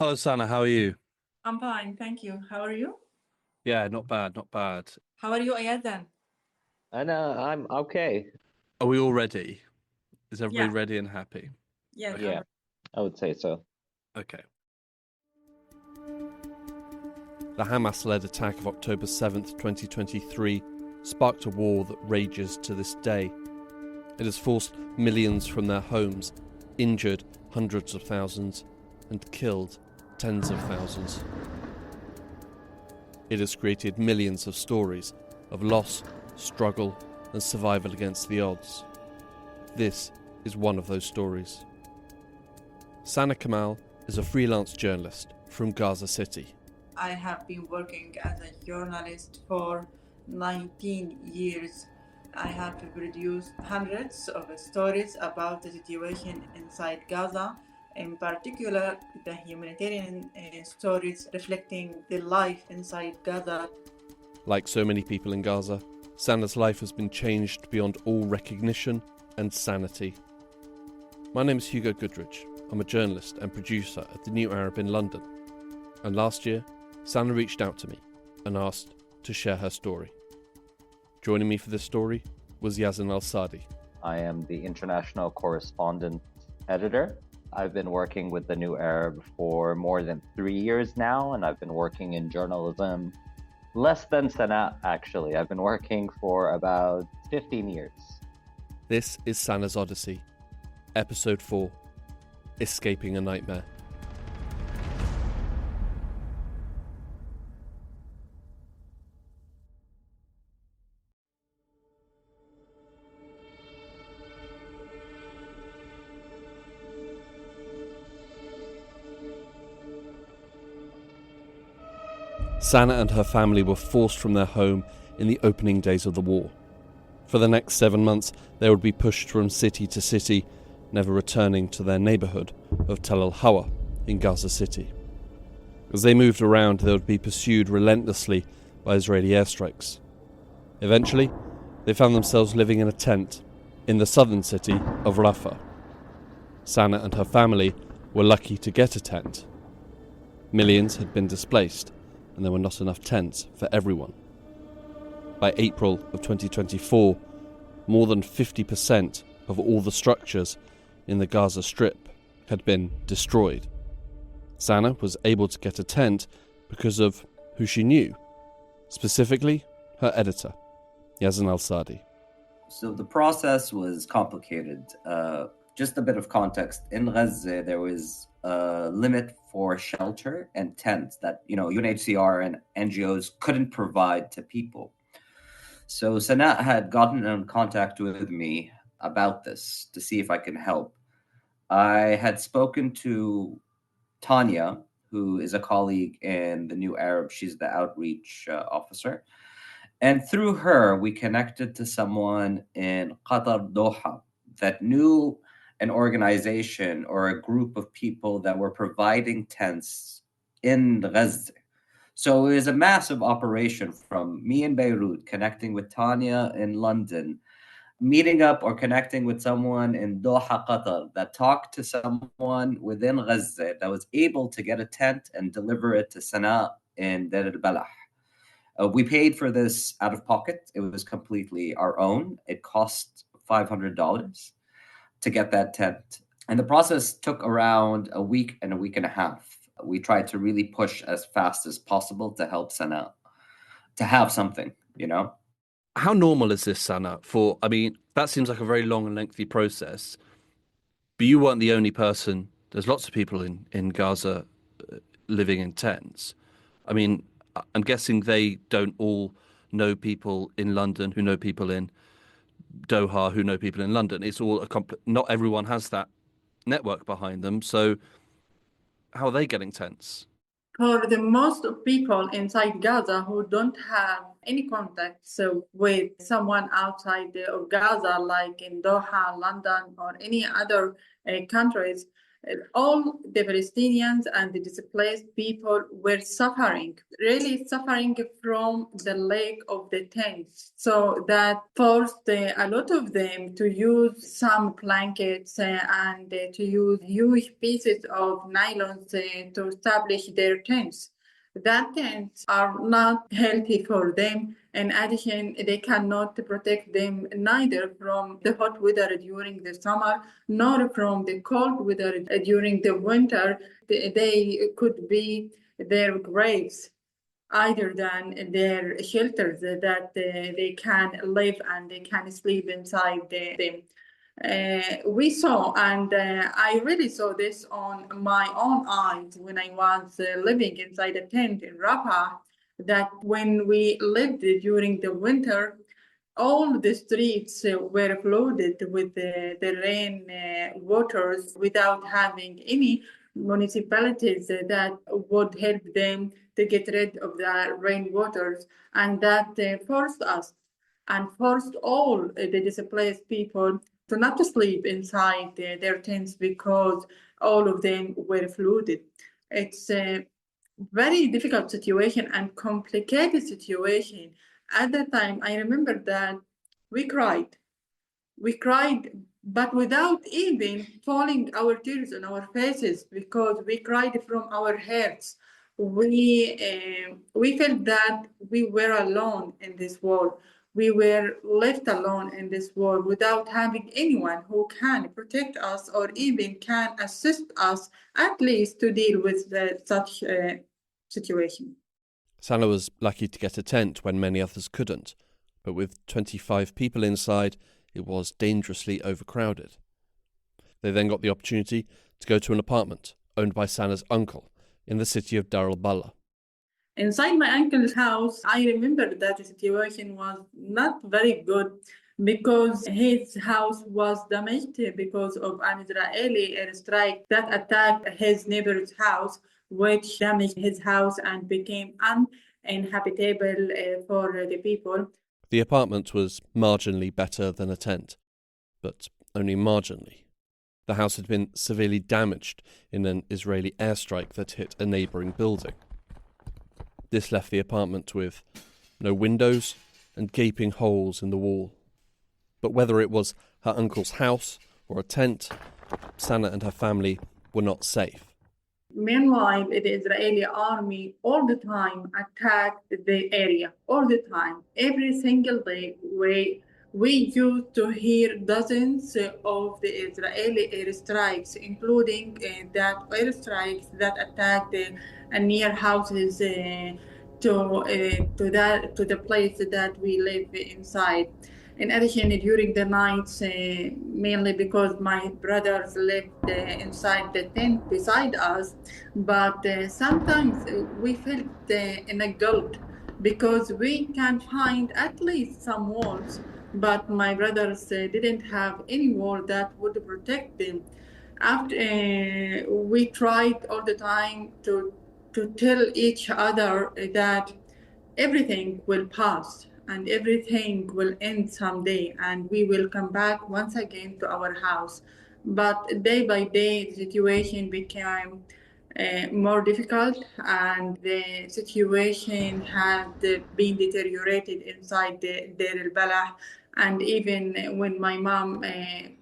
Hello, Sanaa. How are you? I'm fine, thank you. How are you? Yeah, not bad, not bad. How are you, Ayadan? And I'm okay. Are we all ready? Is everybody Yeah, ready and happy? yes, Okay, Yeah, I would say so. okay. The Hamas-led attack of October 7th, 2023 sparked a war that rages to this day. It has forced millions from their homes, injured hundreds of thousands, and killed tens of thousands. It has created millions of stories of loss, struggle, and survival against the odds. This is one of those stories. Sanaa Kamal is a freelance journalist from Gaza City. I have been working as a journalist for 19 years. I have produced hundreds of stories about the situation inside Gaza, in particular the humanitarian stories reflecting the life inside Gaza. Like so many people in Gaza, Sanaa's life has been changed beyond all recognition and sanity. My name is Hugo Goodridge. I'm a journalist and producer at the New Arab in London. And last year, Sanaa reached out to me and asked to share her story. Joining me for this story was Yazan Al-Sadi. I am the international correspondent editor. I've been working with the New Arab for more than 3 years now, and I've been working in journalism less than Sanaa, actually. I've been working for about 15 years. This is Sanaa's Odyssey, Episode 4, Escaping a Nightmare. Sanaa and her family were forced from their home in the opening days of the war. For the next 7 months, they would be pushed from city to city, never returning to their neighbourhood of Tel al-Hawa in Gaza City. As they moved around, they would be pursued relentlessly by Israeli airstrikes. Eventually, they found themselves living in a tent in the southern city of Rafah. Sanaa and her family were lucky to get a tent. Millions had been displaced, and there were not enough tents for everyone. By April of 2024, more than 50% of all the structures in the Gaza Strip had been destroyed. Sanaa was able to get a tent because of who she knew, specifically her editor, Yazan Al-Sadi. So the process was complicated. Just a bit of context. In Gaza, there was a limit for shelter and tents that, UNHCR and NGOs couldn't provide to people. So Sanaa had gotten in contact with me about this to see if I can help. I had spoken to Tanya, who is a colleague in the New Arab. She's the outreach officer. And through her, we connected to someone in Qatar, Doha, that knew an organization or a group of people that were providing tents in Gaza. So it was a massive operation from me in Beirut, connecting with Tanya in London, meeting up or connecting with someone in Doha, Qatar, that talked to someone within Gaza that was able to get a tent and deliver it to Sanaa in Deir al-Balah. We paid for this out of pocket. It was completely our own. It cost $500 to get that tent. And the process took around a week and a half. We tried to really push as fast as possible to help Sanaa to have something. How normal is this, Sanaa? That seems like a very long and lengthy process, but you weren't the only person. There's lots of people in Gaza living in tents. I'm guessing they don't all know people in London who know people in Doha who know people in London. It's all not everyone has that network behind them. So how are they getting tents? For the most of people inside Gaza who don't have any contact with someone outside of Gaza, like in Doha, London, or any other countries, All the Palestinians and the displaced people were suffering, really suffering from the lack of the tents. So that forced a lot of them to use some blankets and to use huge pieces of nylons to establish their tents. That tents are not healthy for them. In addition, they cannot protect them neither from the hot weather during the summer nor from the cold weather during the winter. They could be their graves either than their shelters that they can live and they can sleep inside them. We saw, and I really saw this on my own eyes when I was living inside a tent in Rafah, that when we lived during the winter, all the streets were flooded with the rain waters without having any municipalities that would help them to get rid of the rain waters. And that forced us and forced all the displaced people to not to sleep inside their tents because all of them were flooded. It's a very difficult situation and complicated situation. At that time, I remember that we cried. We cried, but without even falling our tears on our faces because we cried from our hearts. We felt that we were alone in this world. We were left alone in this world without having anyone who can protect us or even can assist us, at least to deal with such a situation. Sanaa was lucky to get a tent when many others couldn't, but with 25 people inside, it was dangerously overcrowded. They then got the opportunity to go to an apartment owned by Sanaa's uncle in the city of Dar al-Bala. Inside my uncle's house, I remember that the situation was not very good because his house was damaged because of an Israeli airstrike that attacked his neighbor's house, which damaged his house and became uninhabitable for the people. The apartment was marginally better than a tent, but only marginally. The house had been severely damaged in an Israeli airstrike that hit a neighbouring building. This left the apartment with no windows and gaping holes in the wall. But whether it was her uncle's house or a tent, Sanaa and her family were not safe. Meanwhile, the Israeli army all the time attacked the area, all the time. Every single day, we used to hear dozens of the Israeli airstrikes, including that airstrikes that attacked near houses to the place that we live inside. In addition, during the nights, mainly because my brothers lived inside the tent beside us, but sometimes we felt in a guilt because we can find at least some walls, but my brothers didn't have any wall that would protect them. After we tried all the time to tell each other that everything will pass and everything will end someday and we will come back once again to our house. But day by day, the situation became more difficult and the situation had been deteriorated inside the Deir al-Balah. And even when my mom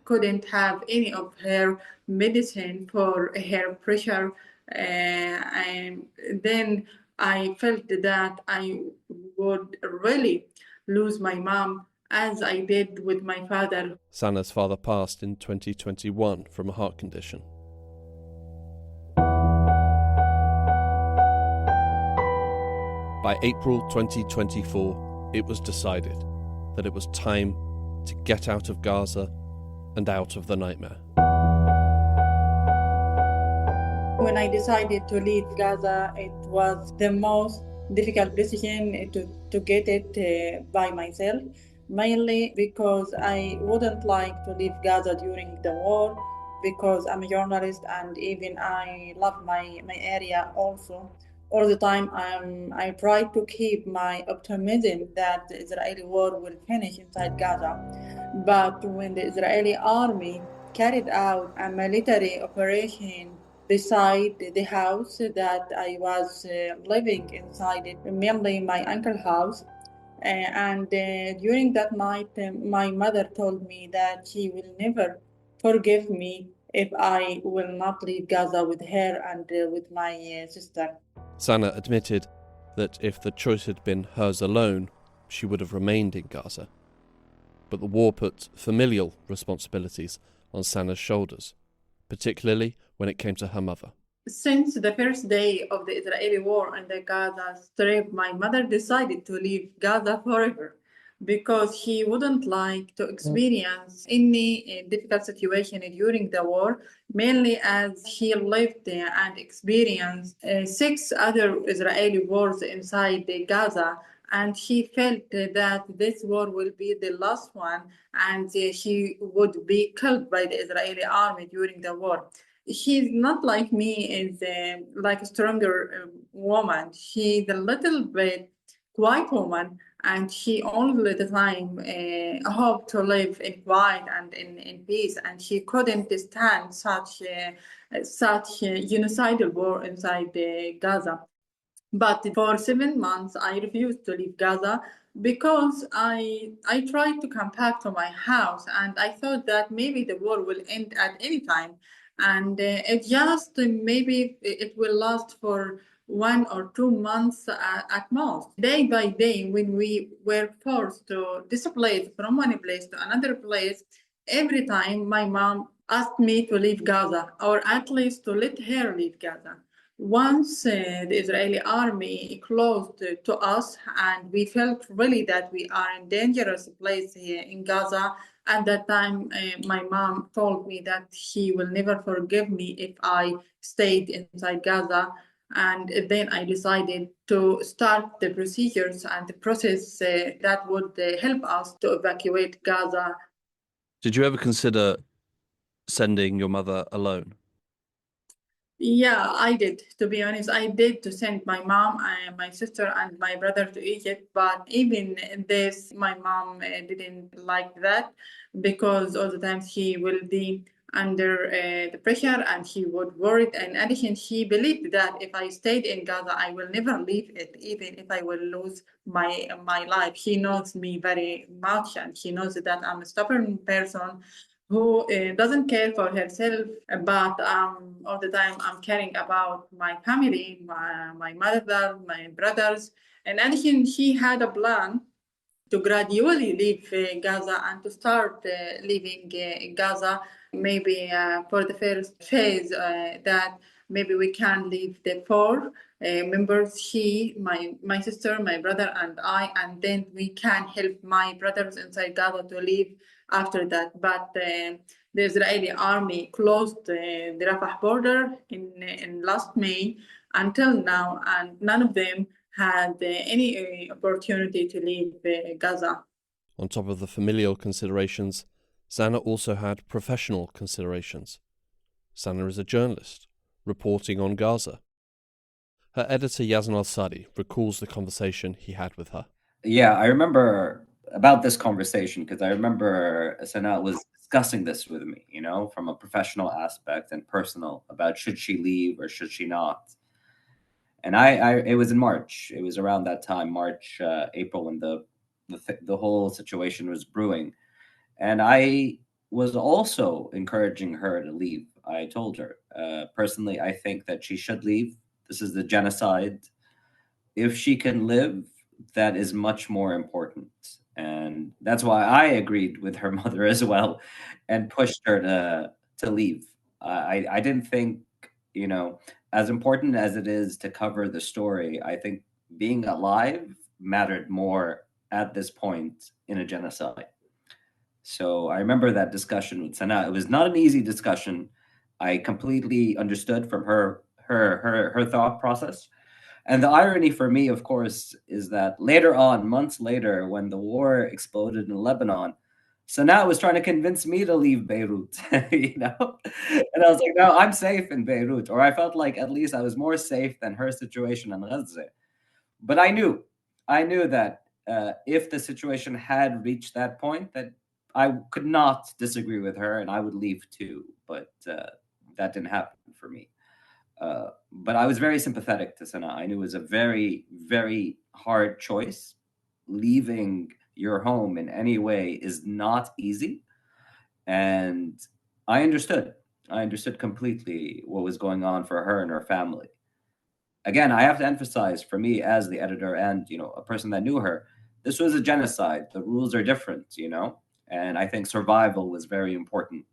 couldn't have any of her medicine for her pressure, and then I felt that I would really lose my mom as I did with my father. Sanaa's father passed in 2021 from a heart condition. By April 2024, it was decided that it was time to get out of Gaza and out of the nightmare. When I decided to leave Gaza, it was the most difficult decision to get it by myself, mainly because I wouldn't like to leave Gaza during the war, because I'm a journalist and even I love my area also. All the time I try to keep my optimism that the Israeli war will finish inside Gaza. But when the Israeli army carried out a military operation beside the house that I was living inside it, mainly my uncle's house. And during that night, my mother told me that she will never forgive me if I will not leave Gaza with her and with my sister. Sanaa admitted that if the choice had been hers alone, she would have remained in Gaza. But the war put familial responsibilities on Sanaa's shoulders, particularly when it came to her mother. Since the first day of the Israeli war on the Gaza Strip, my mother decided to leave Gaza forever because she wouldn't like to experience any difficult situation during the war, mainly as she lived and experienced 6 other Israeli wars inside Gaza. And she felt that this war will be the last one, and she would be killed by the Israeli army during the war. She's not like me, is like a stronger woman. She's a little bit quiet woman, and she all the time hoped to live in quiet and in peace, and she couldn't stand such genocidal war inside Gaza. But for 7 months, I refused to leave Gaza because I tried to come back to my house, and I thought that maybe the war will end at any time, and it just maybe it will last for 1 or 2 months at most. Day by day, when we were forced to displace from one place to another place, every time my mom asked me to leave Gaza, or at least to let her leave Gaza. Once the Israeli army closed to us, and we felt really that we are in dangerous place here in Gaza. At that time, my mom told me that she will never forgive me if I stayed inside Gaza. And then I decided to start the procedures and the process that would help us to evacuate Gaza. Did you ever consider sending your mother alone? Yeah, I did. To be honest, I did to send my mom and my sister and my brother to Egypt. But even this, my mom didn't like that because all the time she will be under the pressure and she would worry. In addition, she believed that if I stayed in Gaza, I will never leave it, even if I will lose my life. She knows me very much, and she knows that I'm a stubborn person who doesn't care for herself, but all the time I'm caring about my family, my mother, my brothers. In addition, she had a plan to gradually leave Gaza and to start leaving Gaza, maybe for the first phase that maybe we can leave the 4 members, she, my sister, my brother, and I, and then we can help my brothers inside Gaza to leave after that. But the Israeli army closed the Rafah border in last May until now, and none of them had any opportunity to leave Gaza. On top of the familial considerations, Sanaa also had professional considerations. Sanaa is a journalist, reporting on Gaza. Her editor Yazan al-Sadi recalls the conversation he had with her. Yeah, I remember about this conversation because I remember Sanaa was discussing this with me, from a professional aspect and personal about should she leave or should she not. And it was in March. It was around that time, March, April, when the whole situation was brewing. And I was also encouraging her to leave. I told her, personally, I think that she should leave. This is the genocide. If she can live, that is much more important. And that's why I agreed with her mother as well and pushed her to leave. I didn't think, as important as it is to cover the story, I think being alive mattered more at this point in a genocide. So I remember that discussion with Sanaa. It was not an easy discussion. I completely understood from her thought process. And the irony for me, of course, is that later on, months later, when the war exploded in Lebanon, Sanaa was trying to convince me to leave Beirut, And I was like, no, I'm safe in Beirut. Or I felt like at least I was more safe than her situation in Gaza. But I knew that if the situation had reached that point, that I could not disagree with her, and I would leave too, but that didn't happen for me. But I was very sympathetic to Sanaa. I knew it was a very, very hard choice. Leaving your home in any way is not easy. And I understood. I understood completely what was going on for her and her family. Again, I have to emphasize for me as the editor and, a person that knew her, this was a genocide. The rules are different. And I think survival was very important.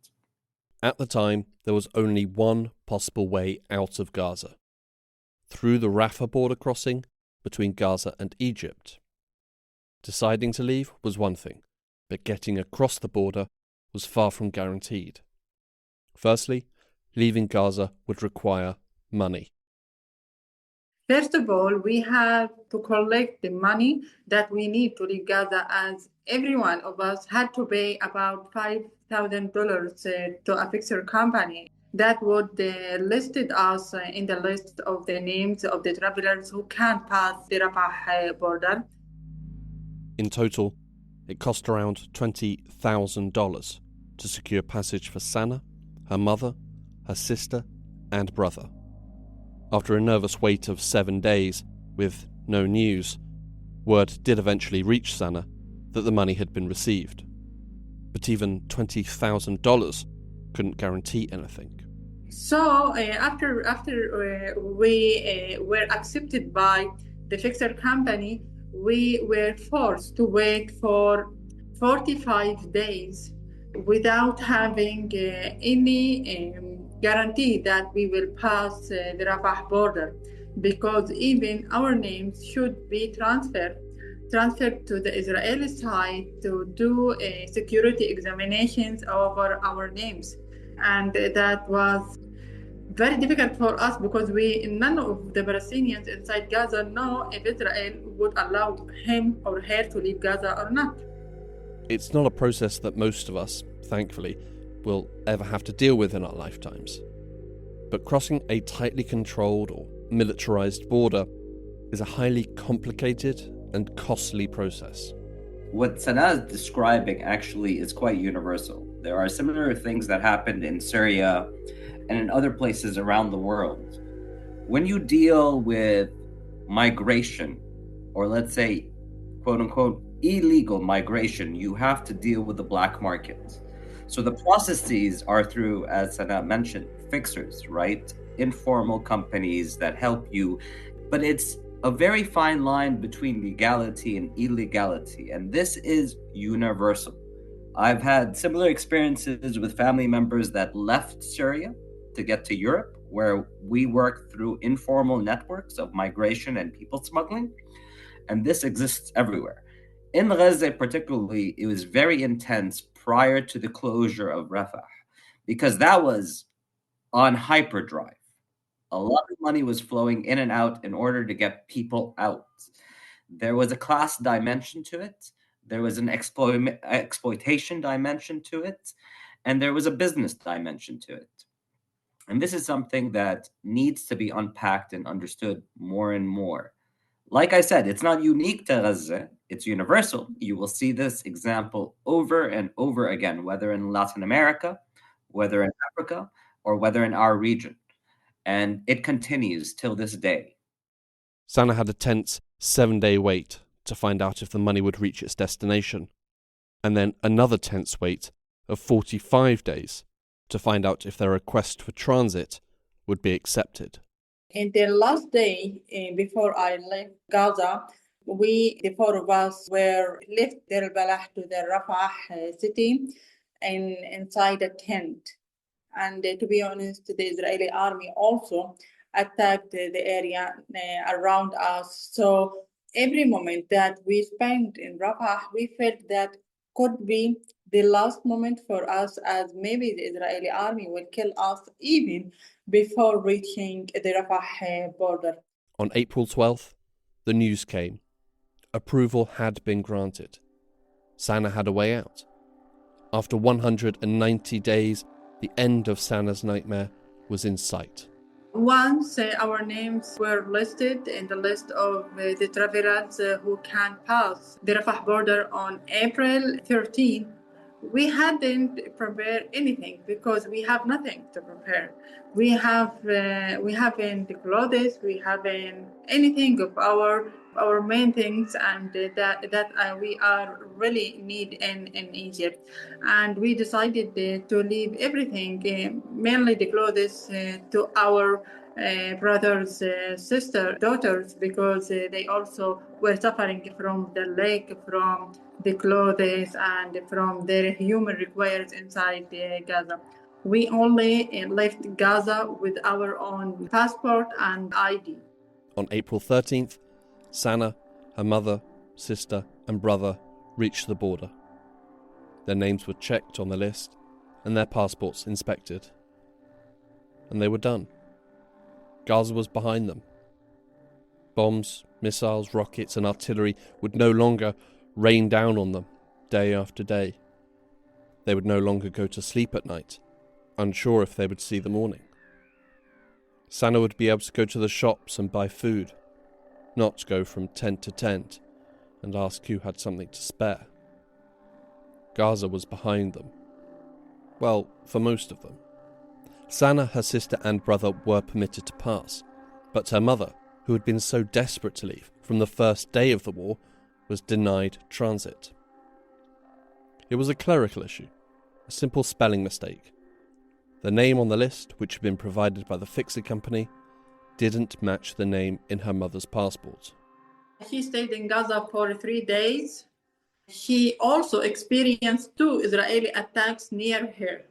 At the time, there was only one possible way out of Gaza, through the Rafah border crossing between Gaza and Egypt. Deciding to leave was one thing, but getting across the border was far from guaranteed. Firstly, leaving Gaza would require money. First of all, we have to collect the money that we need to leave Gaza, as every one of us had to pay about $5,000 to a fixer company. That would listed us in the list of the names of the travelers who can't pass the Rafah border. In total, it cost around $20,000 to secure passage for Sanaa, her mother, her sister, and brother. After a nervous wait of 7 days, with no news, word did eventually reach Sanaa that the money had been received. But even $20,000 couldn't guarantee anything. So after we were accepted by the fixer company, we were forced to wait for 45 days without having any guarantee that we will pass the Rafah border, because even our names should be transferred to the Israeli side to do security examinations over our names. And that was very difficult for us because none of the Palestinians inside Gaza know if Israel would allow him or her to leave Gaza or not. It's not a process that most of us, thankfully, will ever have to deal with in our lifetimes. But crossing a tightly controlled or militarized border is a highly complicated and costly process. What Sanaa is describing actually is quite universal. There are similar things that happened in Syria and in other places around the world. When you deal with migration, or let's say, quote unquote, illegal migration, you have to deal with the black market. So the processes are through, as Sanaa mentioned, fixers, right? Informal companies that help you. But it's a very fine line between legality and illegality, and this is universal. I've had similar experiences with family members that left Syria to get to Europe, where we work through informal networks of migration and people smuggling, and this exists everywhere. In Gaza particularly, it was very intense prior to the closure of Rafah, because that was on hyperdrive. A lot of money was flowing in and out in order to get people out. There was a class dimension to it, there was an exploitation dimension to it, and there was a business dimension to it. And this is something that needs to be unpacked and understood more and more. Like I said, it's not unique to Gaza, it's universal. You will see this example over and over again, whether in Latin America, whether in Africa, or whether in our region. And it continues till this day. Sanaa had a tense 7-day wait to find out if the money would reach its destination, and then another tense wait of 45 days to find out if their request for transit would be accepted. In the last day before I left Gaza, the four of us were left Deir al-Balah to the Rafah city and inside a tent. And to be honest, the Israeli army also attacked the area around us. So every moment that we spent in Rafah, we felt that could be the last moment for us, as maybe the Israeli army will kill us even before reaching the Rafah border. On April 12th, the news came. Approval had been granted. Sanaa had a way out. After 190 days, the end of Sanaa's nightmare was in sight. Once our names were listed in the list of the travelers who can pass the Rafah border on April 13, We hadn't prepared anything because we have nothing to prepare. We haven't clothes, we haven't anything of our main things, and that we are really need in Egypt. And we decided to leave everything, mainly the clothes, to our brothers, sister, daughters, because they also were suffering from the lack, from the clothes, and from their human requires inside Gaza. We only left Gaza with our own passport and ID. On April 13th, Sanaa, her mother, sister and brother reached the border. Their names were checked on the list and their passports inspected. And they were done. Gaza was behind them. Bombs, missiles, rockets and artillery would no longer rain down on them day after day. They would no longer go to sleep at night, unsure if they would see the morning. Sanaa would be able to go to the shops and buy food, not go from tent to tent and ask who had something to spare. Gaza was behind them. Well, for most of them. Sanaa, her sister and brother were permitted to pass, but her mother, who had been so desperate to leave from the first day of the war, was denied transit. It was a clerical issue, a simple spelling mistake. The name on the list, which had been provided by the fixer company, didn't match the name in her mother's passport. He stayed in Gaza for 3 days. He also experienced 2 Israeli attacks near her.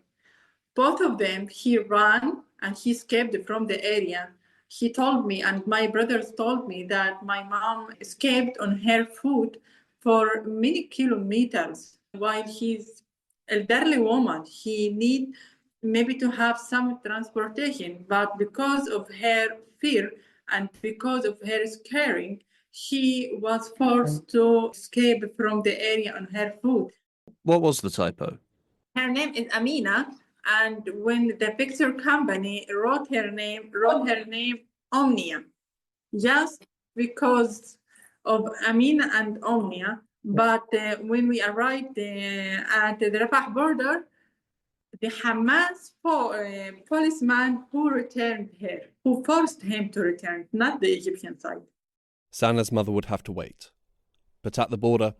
Both of them, he ran and he escaped from the area. He told me, and my brothers told me, that my mom escaped on her foot for many kilometers. While he's elderly woman, he need maybe to have some transportation, but because of her fear and because of her scaring, she was forced to escape from the area on her foot. What was the typo? Her name is Amina, and when the picture company wrote her name Omnia, just because of Amina and Omnia. But when we arrived at the Rafah border, the Hamas policeman who returned her, who forced him to return, not the Egyptian side. Sanaa's mother would have to wait, but at the border,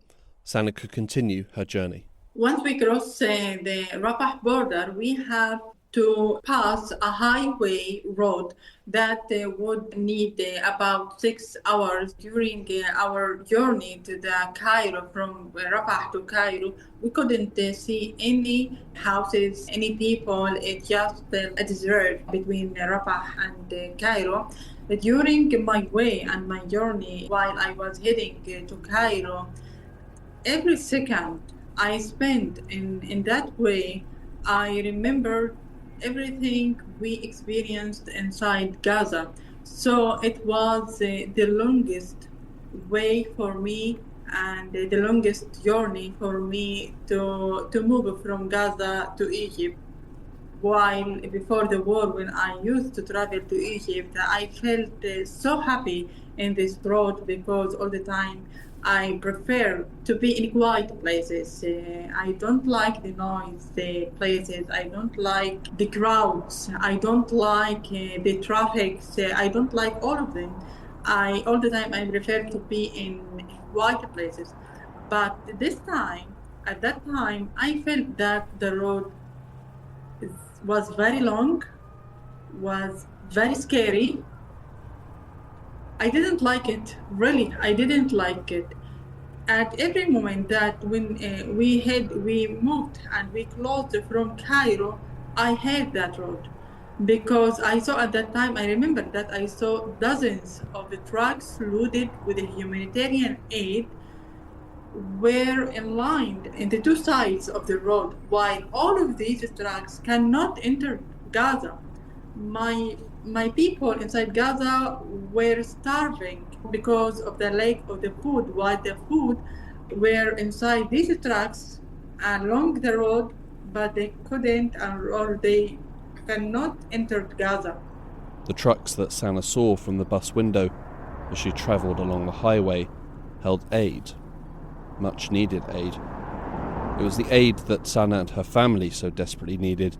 Sanaa could continue her journey. Once we cross the Rafah border, we have to pass a highway road that would need about 6 hours. During our journey to the Cairo, from Rafah to Cairo, we couldn't see any houses, any people. It's just a desert between Rafah and Cairo. During my way and my journey, while I was heading to Cairo, every second I spent in that way, I remember everything we experienced inside Gaza. So it was the longest way for me and the longest journey for me to move from Gaza to Egypt. While before the war, when I used to travel to Egypt, I felt so happy in this road because all the time I prefer to be in quiet places. I don't like the noise places. I don't like the crowds. I don't like the traffic. I don't like all of them. All the time I prefer to be in quiet places. But at that time, I felt that the road was very long, was very scary. I didn't like it, really, I didn't like it. At every moment that when we moved and we closed from Cairo, I hate that road because I saw at that time, I remember that I saw dozens of the trucks loaded with humanitarian aid were aligned in the 2 sides of the road, while all of these trucks cannot enter Gaza. My people inside Gaza were starving because of the lack of the food, while the food were inside these trucks along the road, but they couldn't or they cannot enter Gaza. The trucks that Sanaa saw from the bus window as she travelled along the highway held aid, much needed aid. It was the aid that Sanaa and her family so desperately needed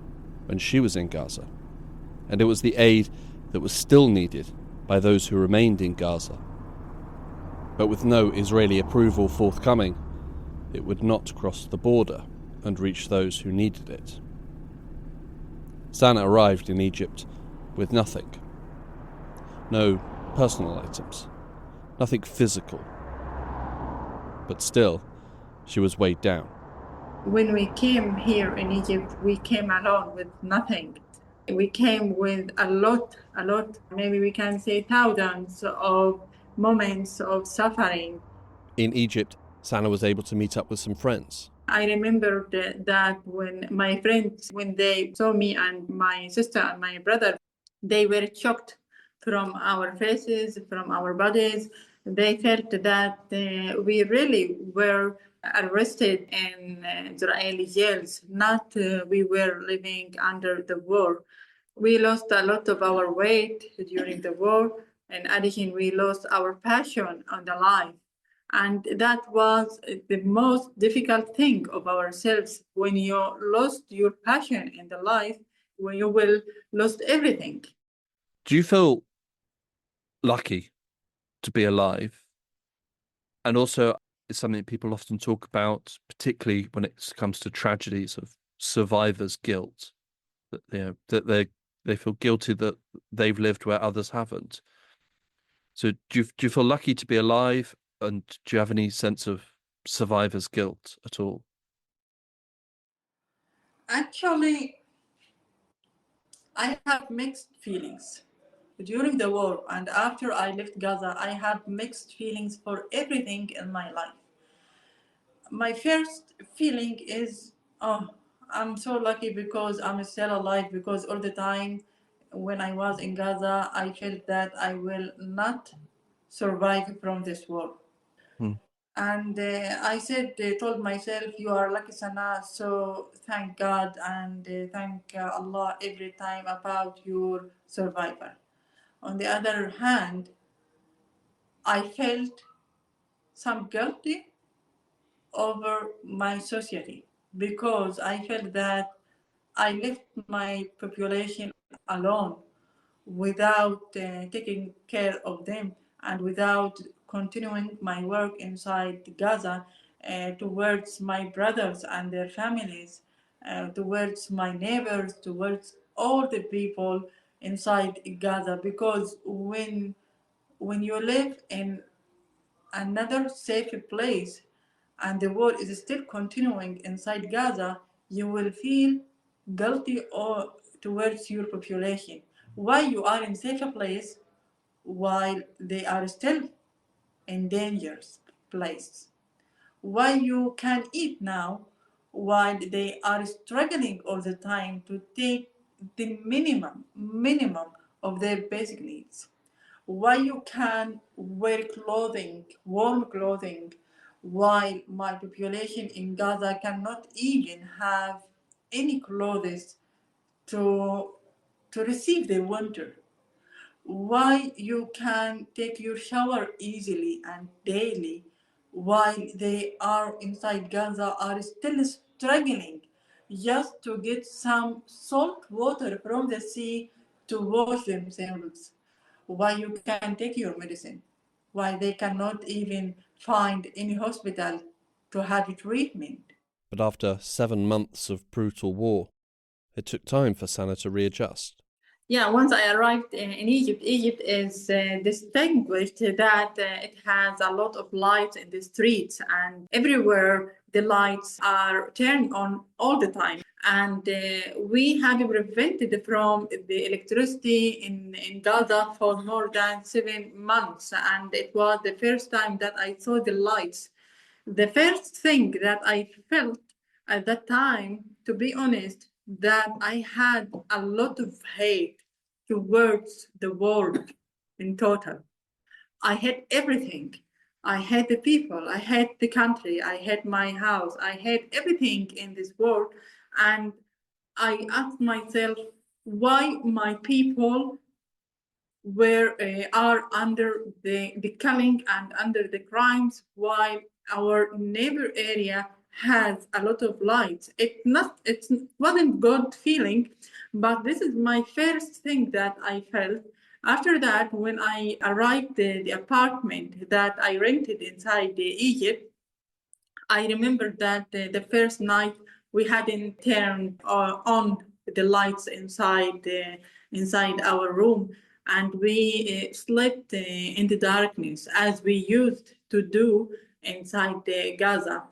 when she was in Gaza. And it was the aid that was still needed by those who remained in Gaza. But with no Israeli approval forthcoming, it would not cross the border and reach those who needed it. Sanaa arrived in Egypt with nothing. No personal items, nothing physical. But still, she was weighed down. When we came here in Egypt, we came alone with nothing. We came with a lot, maybe we can say thousands of moments of suffering. In Egypt, Sanaa was able to meet up with some friends. I remember that when my friends, when they saw me and my sister and my brother, they were shocked from our faces, from our bodies. They felt that we really were arrested in Israeli jails, not we were living under the war. We lost a lot of our weight during the war. In addition, we lost our passion on the life. And that was the most difficult thing of ourselves. When you lost your passion in the life, when you will lost everything. Do you feel lucky to be alive? And also, it's something people often talk about, particularly when it comes to tragedies of survivors' guilt, that they feel guilty that they've lived where others haven't. So do you feel lucky to be alive, and do you have any sense of survivor's guilt at all? Actually, I have mixed feelings. During the war and after I left Gaza, I had mixed feelings for everything in my life. My first feeling is, oh, I'm so lucky because I'm still alive, because all the time when I was in Gaza, I felt that I will not survive from this war. And told myself, you are lucky, Sanaa, so thank God and thank Allah every time about your survival. On the other hand, I felt some guilty over my society because I felt that I left my population alone without taking care of them and without continuing my work inside Gaza towards my brothers and their families, towards my neighbors, towards all the people inside Gaza. Because when you live in another safe place and the war is still continuing inside Gaza, you will feel guilty or towards your population. Why you are in safer place while they are still in dangerous place? Why you can eat now while they are struggling all the time to take the minimum of their basic needs? Why you can wear clothing, warm clothing, while my population in Gaza cannot even have any clothes to receive the winter? Why you can take your shower easily and daily while they are inside Gaza are still struggling just to get some salt water from the sea to wash themselves? Why you can take your medicine? Why they cannot even find any hospital to have treatment? But after 7 months of brutal war, it took time for Sanaa to readjust. Yeah, once I arrived in Egypt, Egypt is distinguished that it has a lot of lights in the streets, and everywhere the lights are turned on all the time. And we have been prevented from the electricity in Gaza for more than 7 months. And it was the first time that I saw the lights. The first thing that I felt at that time, to be honest, that I had a lot of hate towards the world in total. I hate everything. I hate the people. I hate the country. I hate my house. I hate everything in this world. And I asked myself why my people are under the killing and under the crimes, while our neighbor area has a lot of lights. It wasn't good feeling, but this is my first thing that I felt. After that, when I arrived at the apartment that I rented inside Egypt, I remember that the first night we hadn't turned on the lights inside our room, and we slept in the darkness as we used to do inside Gaza.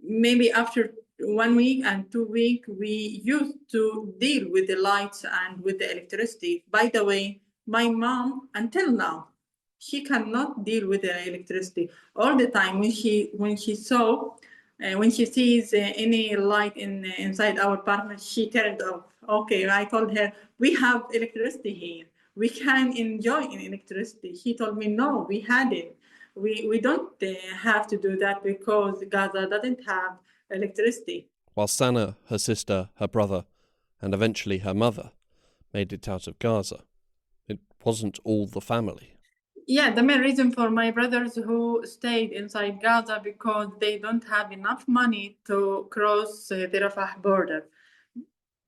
Maybe after 1 week and 2 weeks, we used to deal with the lights and with the electricity. By the way, my mom, until now, she cannot deal with the electricity all the time. When she sees any light inside our apartment, she turned off. Okay, I told her we have electricity here. We can enjoy electricity. She told me no, we had it. We don't have to do that because Gaza doesn't have electricity. While Sanaa, her sister, her brother, and eventually her mother made it out of Gaza, it wasn't all the family. Yeah, the main reason for my brothers who stayed inside Gaza because they don't have enough money to cross the Rafah border.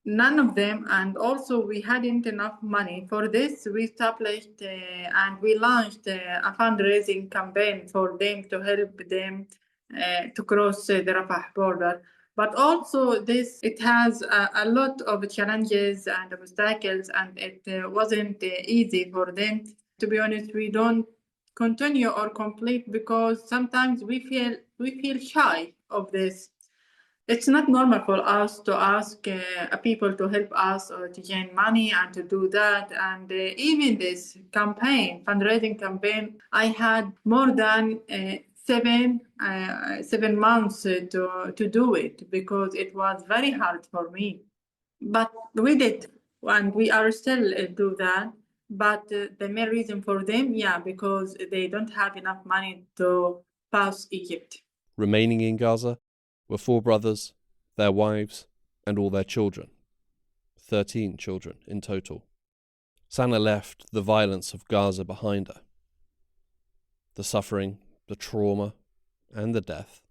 None of them, and also we hadn't enough money. For this, we established and we launched a fundraising campaign for them to help them to cross the Rafah border. But also it has a lot of challenges and obstacles, and it wasn't easy for them. To be honest, we don't continue or complete because sometimes we feel shy of this. It's not normal for us to ask people to help us or to gain money and to do that. And even this fundraising campaign, I had more than 7 months to do it because it was very hard for me. But we did, and we are still do that. But the main reason for them, because they don't have enough money to pass Egypt. Remaining in Gaza were 4 brothers, their wives, and all their children. 13 children in total. Sanaa left the violence of Gaza behind her. The suffering, the trauma, and the death.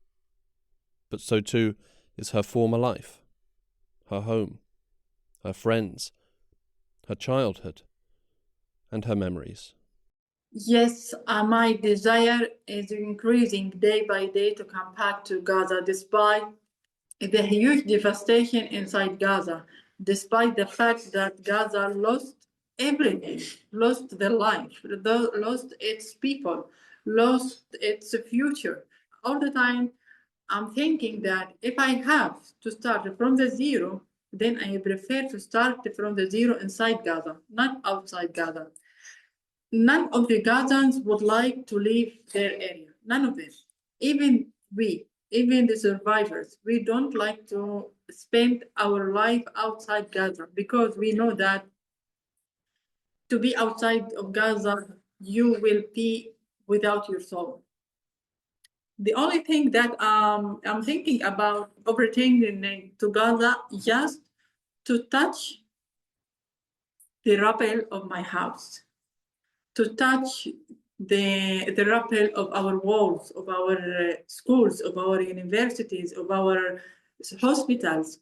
But so too is her former life, her home, her friends, her childhood, and her memories. Yes, my desire is increasing day by day to come back to Gaza despite the huge devastation inside Gaza, despite the fact that Gaza lost everything, lost their life, lost its people, lost its future. All the time, I'm thinking that if I have to start from the zero, then I prefer to start from the zero inside Gaza, not outside Gaza. None of the Gazans would like to leave their area. None of them. Even the survivors, we don't like to spend our life outside Gaza because we know that to be outside of Gaza, you will be without your soul. The only thing that I'm thinking about returning to Gaza just to touch the rubble of my house, to touch the rubble of our walls, of our schools, of our universities, of our hospitals,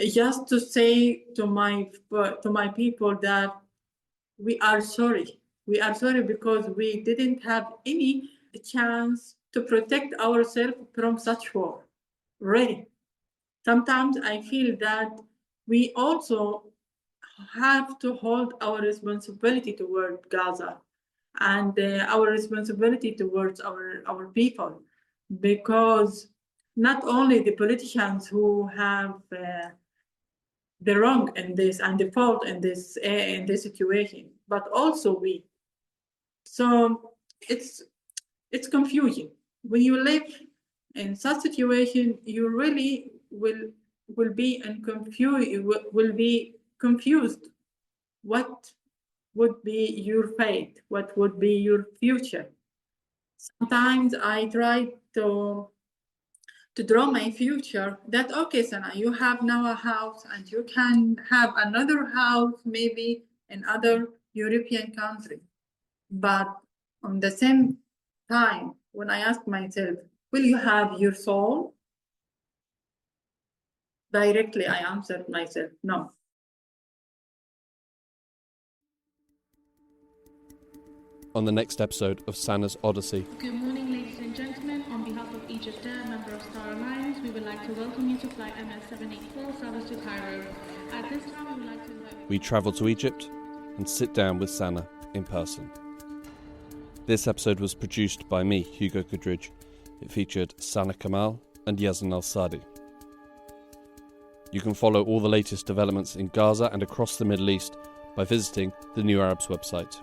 just to say to my people that we are sorry. We are sorry because we didn't have any chance to protect ourselves from such war. Really. Sometimes I feel that we also have to hold our responsibility toward Gaza and our responsibility towards our people, because not only the politicians who have the wrong in this and the fault in this situation, but also we. So it's confusing when you live in such situation. You really will be confused. What would be your fate? What would be your future? Sometimes I try to draw my future that, okay, Sanaa, you have now a house and you can have another house maybe in other European country. But on the same time, when I ask myself, will you have your soul? directly I answered myself, no. On the next episode of Sanaa's Odyssey. Good morning, ladies and gentlemen. On behalf of Egypt Air, member of Star Alliance, we would like to welcome you to flight MS-784, service to Cairo. At this time, we would like to invite... We travel to Egypt and sit down with Sanaa in person. This episode was produced by me, Hugo Goodridge. It featured Sanaa Kamal and Yazan Al-Sadi. You can follow all the latest developments in Gaza and across the Middle East by visiting the New Arabs website.